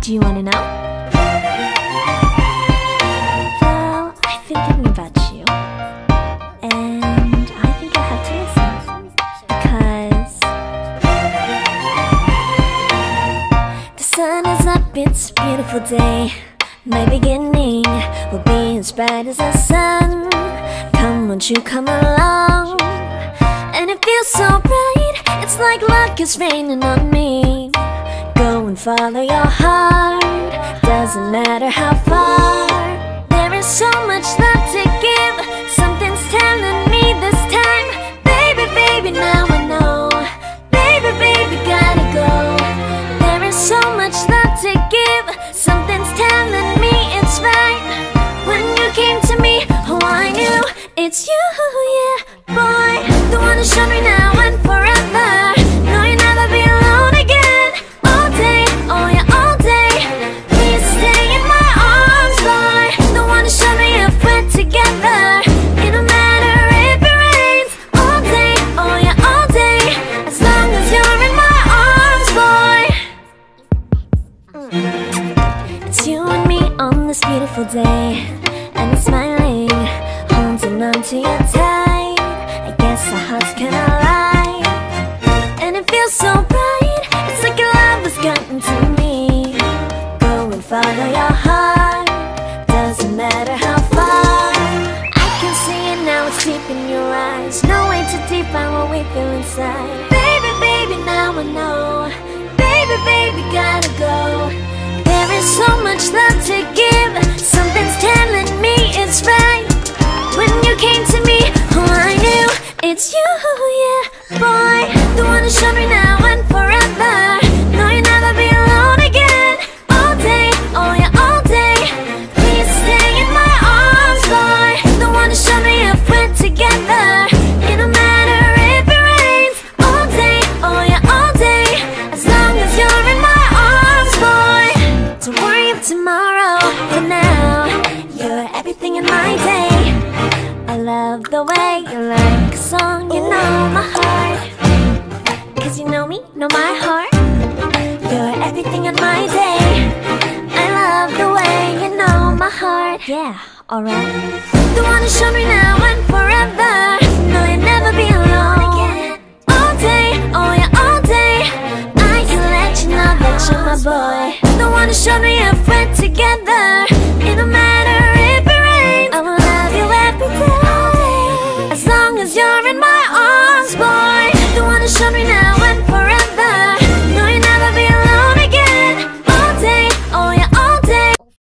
Do you wanna know? Well, I've been thinking about you, and I think I'll have to listen, because the sun is up, it's a beautiful day. My beginning will be as bright as the sun. Come, won't you come along? And it feels so bright, it's like luck is raining on me. Go and follow your heart, doesn't matter how far. There is so much love to give, something's telling me this time. Baby, baby, now I know. Baby, baby, gotta go. There is so much love to give, something's telling me it's right. When you came to me, oh I knew it's you, yeah, boy. The one who showed me now and forever. No, you'll never be alone again. All day, oh yeah, all day. Please stay in my arms, boy. The one who showed me if we're together. It don't matter if it rains. All day, oh yeah, all day. As long as you're in my arms, boy. It's you and me on this beautiful day, and it's smiling, holding on to you tight. I guess our hearts can align, and it feels so bright. It's like your love has gotten to me. Go and follow your heart, doesn't matter how far. I can see it now, it's deep in your eyes. No way to define what we feel inside. Baby, baby, now I know. Baby, baby, gotta go. There is so much love to give, something's telling me it's right. When you came to me, oh I knew it's you, yeah, boy. The one who showed me now and forever. No, you'll never be alone again. All day, oh yeah, all day. Please stay in my arms, boy. The one who showed me if we're together. It don't matter if it rains. All day, oh yeah, all day. As long as you're in my arms, boy. Don't worry of tomorrow, for now you're everything in my day. I love the way you like a song, you know my heart. Cause you know me, know my heart. You're everything in my day. I love the way you know my heart. Yeah, alright. The one who showed me now and forever.